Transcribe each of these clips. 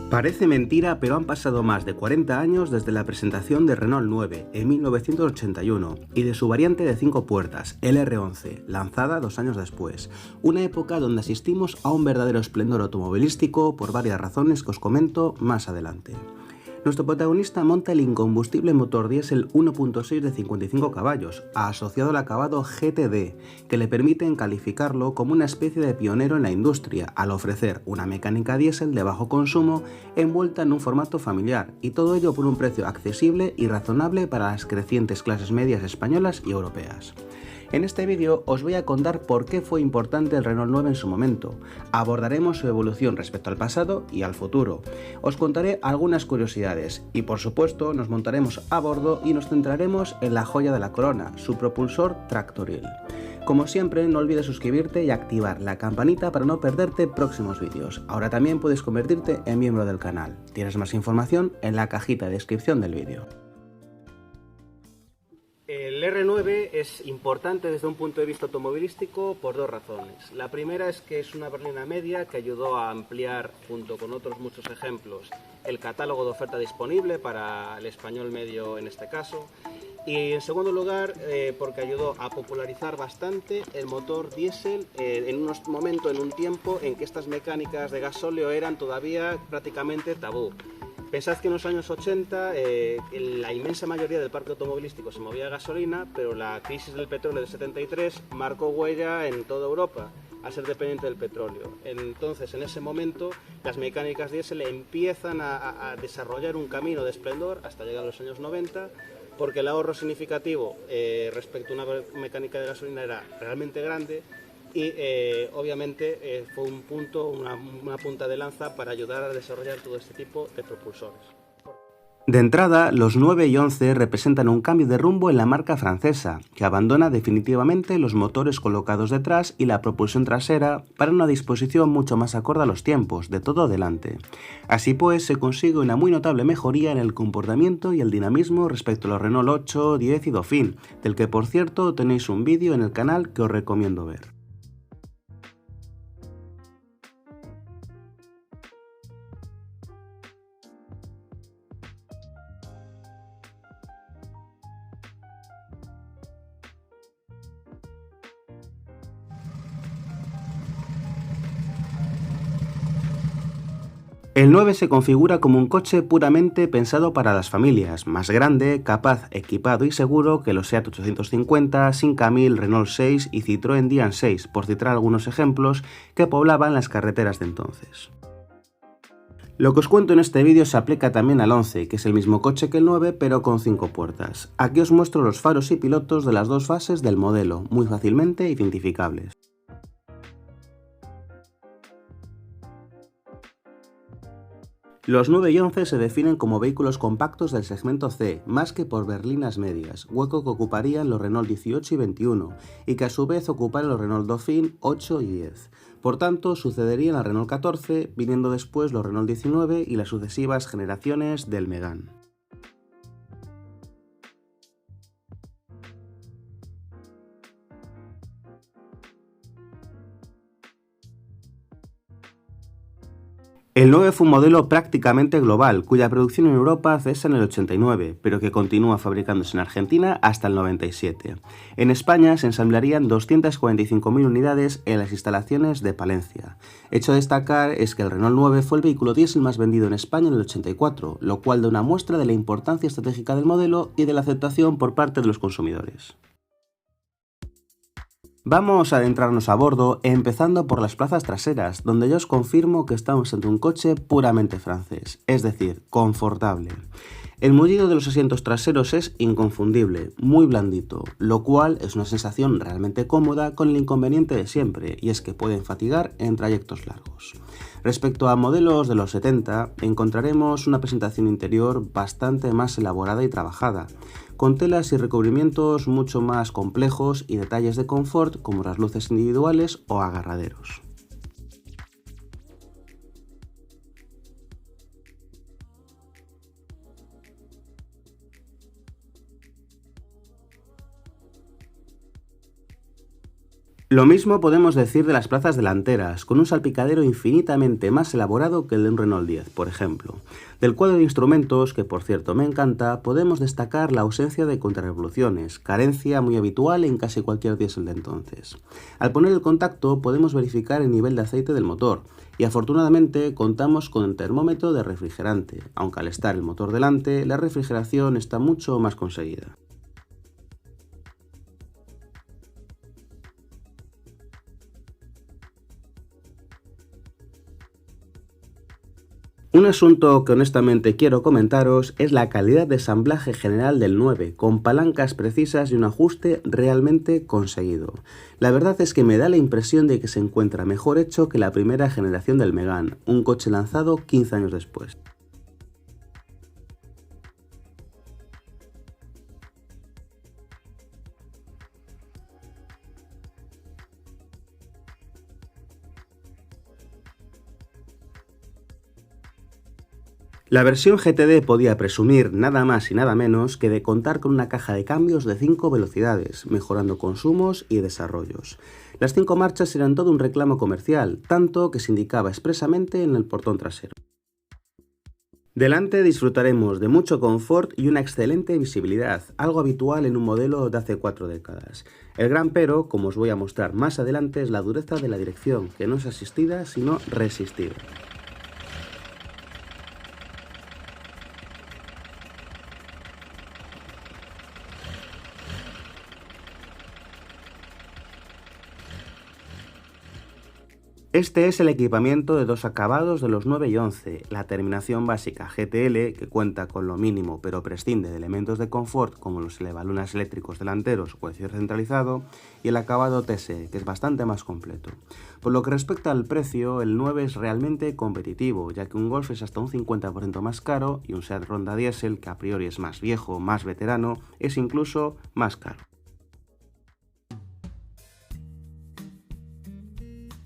Parece mentira, pero han pasado más de 40 años desde la presentación de Renault 9 en 1981 y de su variante de 5 puertas, el R11, lanzada 2 años después. Una época donde asistimos a un verdadero esplendor automovilístico por varias razones que os comento más adelante. Nuestro protagonista monta el incombustible motor diésel 1.6 de 55 caballos, asociado al acabado GTD, que le permiten calificarlo como una especie de pionero en la industria, al ofrecer una mecánica diésel de bajo consumo envuelta en un formato familiar, y todo ello por un precio accesible y razonable para las crecientes clases medias españolas y europeas. En este vídeo os voy a contar por qué fue importante el Renault 9 en su momento, abordaremos su evolución respecto al pasado y al futuro, os contaré algunas curiosidades y por supuesto nos montaremos a bordo y nos centraremos en la joya de la corona, su propulsor tractoril. Como siempre, no olvides suscribirte y activar la campanita para no perderte próximos vídeos. Ahora también puedes convertirte en miembro del canal. Tienes más información en la cajita de descripción del vídeo. El R9 es importante desde un punto de vista automovilístico por dos razones. La primera es que es una berlina media que ayudó a ampliar, junto con otros muchos ejemplos, el catálogo de oferta disponible para el español medio en este caso. Y en segundo lugar, porque ayudó a popularizar bastante el motor diésel en un momento, en un tiempo en que estas mecánicas de gasóleo eran todavía prácticamente tabú. Pensad que en los años 80 la inmensa mayoría del parque automovilístico se movía a gasolina, pero la crisis del petróleo de 73 marcó huella en toda Europa al ser dependiente del petróleo. Entonces, en ese momento, las mecánicas diésel empiezan a desarrollar un camino de esplendor hasta llegar a los años 90, porque el ahorro significativo respecto a una mecánica de gasolina era realmente grande y obviamente fue un punto, una punta de lanza para ayudar a desarrollar todo este tipo de propulsores. De entrada, los 9 y 11 representan un cambio de rumbo en la marca francesa, que abandona definitivamente los motores colocados detrás y la propulsión trasera para una disposición mucho más acorde a los tiempos, de todo delante. Así pues, se consigue una muy notable mejoría en el comportamiento y el dinamismo respecto a los Renault 8, 10 y Dauphine, del que por cierto tenéis un vídeo en el canal que os recomiendo ver. El 9 se configura como un coche puramente pensado para las familias, más grande, capaz, equipado y seguro que los Seat 850, Simca 1000, Renault 6 y Citroën Dian 6, por citar algunos ejemplos que poblaban las carreteras de entonces. Lo que os cuento en este vídeo se aplica también al 11, que es el mismo coche que el 9 pero con 5 puertas. Aquí os muestro los faros y pilotos de las dos fases del modelo, muy fácilmente identificables. Los 9 y 11 se definen como vehículos compactos del segmento C, más que por berlinas medias, hueco que ocuparían los Renault 18 y 21, y que a su vez ocuparan los Renault Dauphine 8 y 10. Por tanto, sucederían al Renault 14, viniendo después los Renault 19 y las sucesivas generaciones del Megane. El 9 fue un modelo prácticamente global, cuya producción en Europa cesa en el 89, pero que continúa fabricándose en Argentina hasta el 97. En España se ensamblarían 245.000 unidades en las instalaciones de Palencia. Hecho a destacar es que el Renault 9 fue el vehículo diésel más vendido en España en el 84, lo cual da una muestra de la importancia estratégica del modelo y de la aceptación por parte de los consumidores. Vamos a adentrarnos a bordo, empezando por las plazas traseras, donde yo os confirmo que estamos ante un coche puramente francés, es decir, confortable. El mullido de los asientos traseros es inconfundible, muy blandito, lo cual es una sensación realmente cómoda con el inconveniente de siempre, y es que pueden fatigar en trayectos largos. Respecto a modelos de los 70, encontraremos una presentación interior bastante más elaborada y trabajada, con telas y recubrimientos mucho más complejos y detalles de confort como las luces individuales o agarraderos. Lo mismo podemos decir de las plazas delanteras, con un salpicadero infinitamente más elaborado que el de un Renault 10, por ejemplo. Del cuadro de instrumentos, que por cierto me encanta, podemos destacar la ausencia de contrarrevoluciones, carencia muy habitual en casi cualquier diésel de entonces. Al poner el contacto podemos verificar el nivel de aceite del motor, y afortunadamente contamos con el termómetro de refrigerante, aunque al estar el motor delante, la refrigeración está mucho más conseguida. Un asunto que honestamente quiero comentaros es la calidad de ensamblaje general del 9, con palancas precisas y un ajuste realmente conseguido. La verdad es que me da la impresión de que se encuentra mejor hecho que la primera generación del Megane, un coche lanzado 15 años después. La versión GTD podía presumir nada más y nada menos que de contar con una caja de cambios de 5 velocidades, mejorando consumos y desarrollos. Las 5 marchas eran todo un reclamo comercial, tanto que se indicaba expresamente en el portón trasero. Delante disfrutaremos de mucho confort y una excelente visibilidad, algo habitual en un modelo de hace 4 décadas. El gran pero, como os voy a mostrar más adelante, es la dureza de la dirección, que no es asistida sino resistida. Este es el equipamiento de dos acabados de los 9 y 11, la terminación básica GTL, que cuenta con lo mínimo pero prescinde de elementos de confort como los elevalunas eléctricos delanteros o el cierre centralizado, y el acabado TS, que es bastante más completo. Por lo que respecta al precio, el 9 es realmente competitivo, ya que un Golf es hasta un 50% más caro y un Seat Ronda Diesel, que a priori es más viejo, más veterano, es incluso más caro.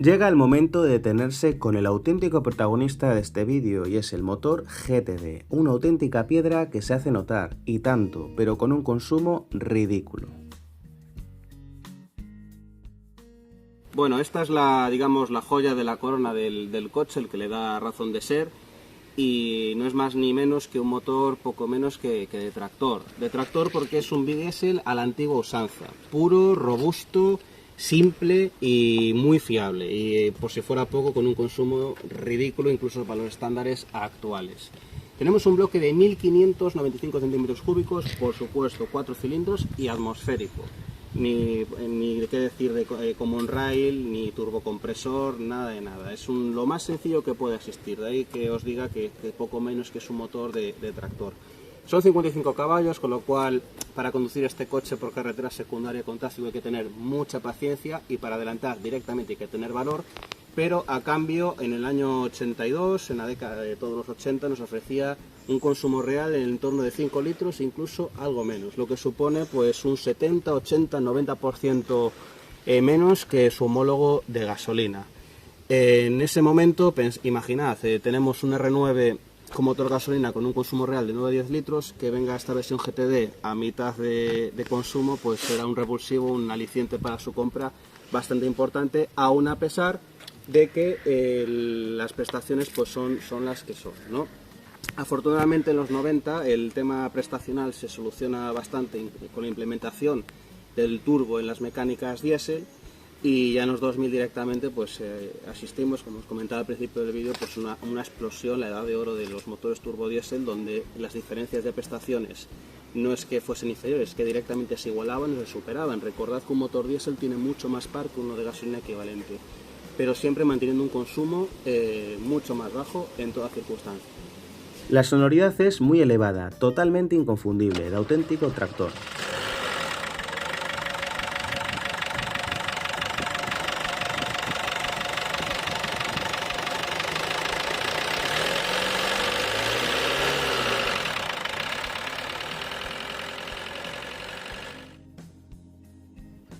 Llega el momento de detenerse con el auténtico protagonista de este vídeo y es el motor GTD, una auténtica piedra que se hace notar, y tanto, pero con un consumo ridículo. Bueno, esta es digamos, la joya de la corona del coche, el que le da razón de ser, y no es más ni menos que un motor poco menos que de tractor. De tractor porque es un bidiesel a la antigua usanza, puro, robusto, simple y muy fiable, y por si fuera poco con un consumo ridículo incluso para los estándares actuales. Tenemos un bloque de 1595 centímetros cúbicos, por supuesto 4 cilindros y atmosférico. Ni qué decir de common rail, ni turbocompresor, nada de nada. Es lo más sencillo que puede existir, de ahí que os diga que poco menos que es un motor de tractor. Son 55 caballos, con lo cual para conducir este coche por carretera secundaria con tráfico hay que tener mucha paciencia y para adelantar directamente hay que tener valor, pero a cambio en el año 82, en la década de todos los 80, nos ofrecía un consumo real en el torno de 5 litros, incluso algo menos, lo que supone pues un 70, 80, 90% menos que su homólogo de gasolina. En ese momento, imaginad, tenemos un R9 con motor gasolina con un consumo real de 9 a 10 litros, que venga esta versión GTD a mitad de consumo, pues será un revulsivo, un aliciente para su compra bastante importante, aún a pesar de que las prestaciones pues son las que son, ¿no? Afortunadamente en los 90 el tema prestacional se soluciona bastante con la implementación del turbo en las mecánicas diésel, y ya en los 2000 directamente pues asistimos, como os comentaba al principio del vídeo, pues una explosión, la edad de oro de los motores turbo diésel, donde las diferencias de prestaciones no es que fuesen inferiores, que directamente se igualaban o se superaban. Recordad que un motor diésel tiene mucho más par que uno de gasolina equivalente, pero siempre manteniendo un consumo mucho más bajo en toda circunstancia. La sonoridad es muy elevada, totalmente inconfundible, de auténtico tractor.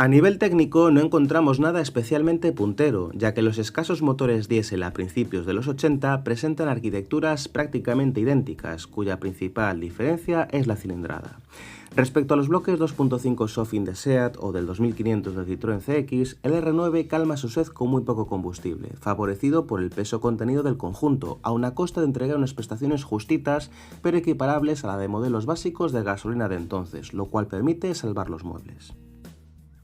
A nivel técnico no encontramos nada especialmente puntero, ya que los escasos motores diésel a principios de los 80 presentan arquitecturas prácticamente idénticas, cuya principal diferencia es la cilindrada. Respecto a los bloques 2.5 Sofin de SEAT o del 2500 de Citroën CX, el R9 calma su sed con muy poco combustible, favorecido por el peso contenido del conjunto, aun a costa de entregar unas prestaciones justitas pero equiparables a la de modelos básicos de gasolina de entonces, lo cual permite salvar los muebles.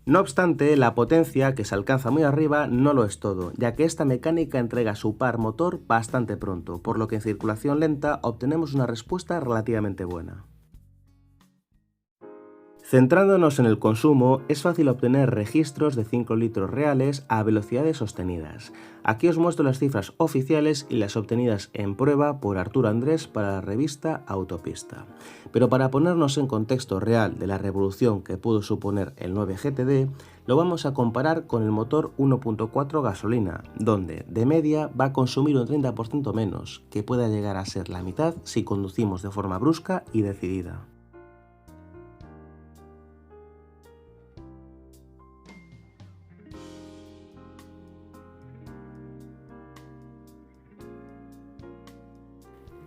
No obstante, la potencia, que se alcanza muy arriba, no lo es todo, ya que esta mecánica entrega su par motor bastante pronto, por lo que en circulación lenta obtenemos una respuesta relativamente buena. Centrándonos en el consumo, es fácil obtener registros de 5 litros reales a velocidades sostenidas. Aquí os muestro las cifras oficiales y las obtenidas en prueba por Arturo Andrés para la revista Autopista. Pero para ponernos en contexto real de la revolución que pudo suponer el 9 GTD, lo vamos a comparar con el motor 1.4 gasolina, donde de media va a consumir un 30% menos, que puede llegar a ser la mitad si conducimos de forma brusca y decidida.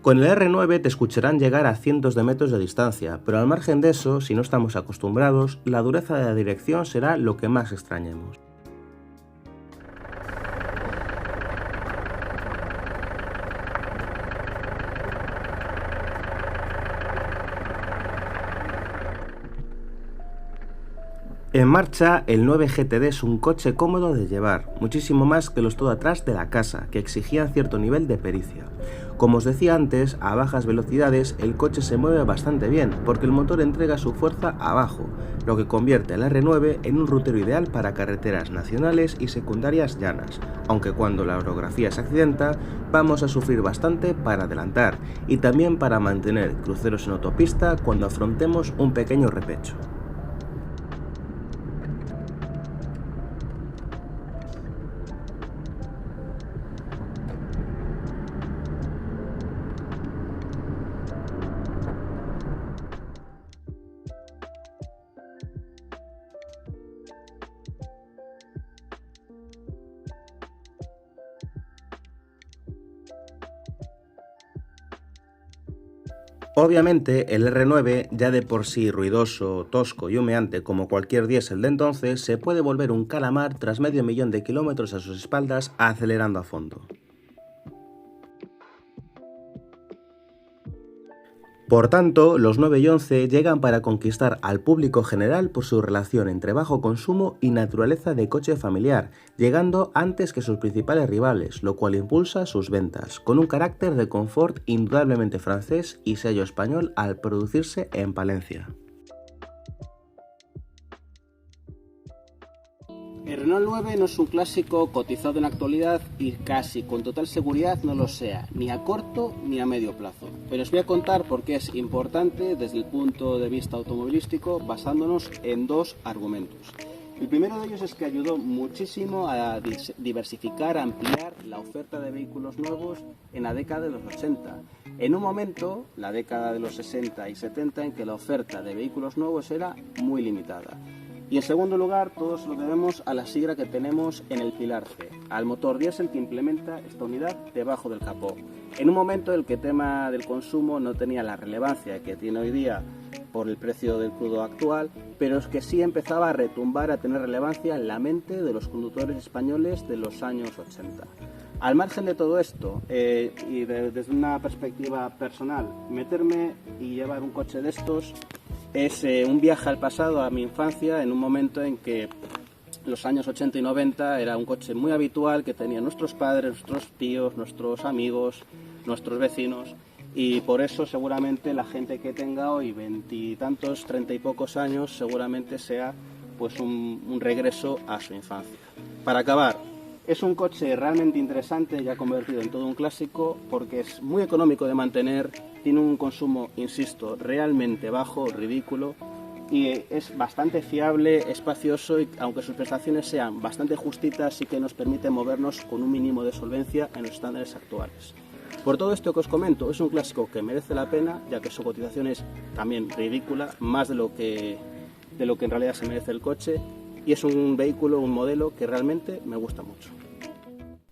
Con el R9 te escucharán llegar a cientos de metros de distancia, pero al margen de eso, si no estamos acostumbrados, la dureza de la dirección será lo que más extrañemos. En marcha, el 9 GTD es un coche cómodo de llevar, muchísimo más que los todo atrás de la casa, que exigían cierto nivel de pericia. Como os decía antes, a bajas velocidades el coche se mueve bastante bien, porque el motor entrega su fuerza abajo, lo que convierte el R9 en un rutero ideal para carreteras nacionales y secundarias llanas, aunque cuando la orografía se accidenta, vamos a sufrir bastante para adelantar, y también para mantener cruceros en autopista cuando afrontemos un pequeño repecho. Obviamente, el R9, ya de por sí ruidoso, tosco y humeante como cualquier diésel de entonces, se puede volver un calamar tras medio millón de kilómetros a sus espaldas acelerando a fondo. Por tanto, los 9 y 11 llegan para conquistar al público general por su relación entre bajo consumo y naturaleza de coche familiar, llegando antes que sus principales rivales, lo cual impulsa sus ventas, con un carácter de confort indudablemente francés y sello español al producirse en Palencia. El Renault 9 no es un clásico cotizado en la actualidad y casi con total seguridad no lo sea, ni a corto ni a medio plazo. Pero os voy a contar por qué es importante desde el punto de vista automovilístico basándonos en dos argumentos. El primero de ellos es que ayudó muchísimo a diversificar, a ampliar la oferta de vehículos nuevos en la década de los 80. En un momento, la década de los 60 y 70, en que la oferta de vehículos nuevos era muy limitada. Y en segundo lugar, todos lo debemos a la sigla que tenemos en el pilar C, al motor diésel que implementa esta unidad debajo del capó. En un momento en el que el tema del consumo no tenía la relevancia que tiene hoy día por el precio del crudo actual, pero es que sí empezaba a retumbar, a tener relevancia en la mente de los conductores españoles de los años 80. Al margen de todo esto, y desde una perspectiva personal, meterme y llevar un coche de estos es un viaje al pasado, a mi infancia, en un momento en que los años 80 y 90 era un coche muy habitual que tenían nuestros padres, nuestros tíos, nuestros amigos, nuestros vecinos, y por eso seguramente la gente que tenga hoy 20 y tantos, 30 y pocos años seguramente sea pues un regreso a su infancia. Para acabar, es un coche realmente interesante, ya convertido en todo un clásico, porque es muy económico de mantener, tiene un consumo, insisto, realmente bajo, ridículo, y es bastante fiable, espacioso, y aunque sus prestaciones sean bastante justitas, sí que nos permite movernos con un mínimo de solvencia en los estándares actuales. Por todo esto que os comento, es un clásico que merece la pena, ya que su cotización es también ridícula, más de lo que en realidad se merece el coche, y es un vehículo, un modelo que realmente me gusta mucho.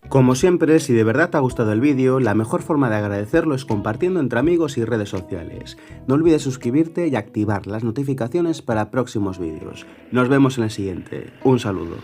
Como siempre, si de verdad te ha gustado el vídeo, la mejor forma de agradecerlo es compartiendo entre amigos y redes sociales. No olvides suscribirte y activar las notificaciones para próximos vídeos. Nos vemos en el siguiente. Un saludo.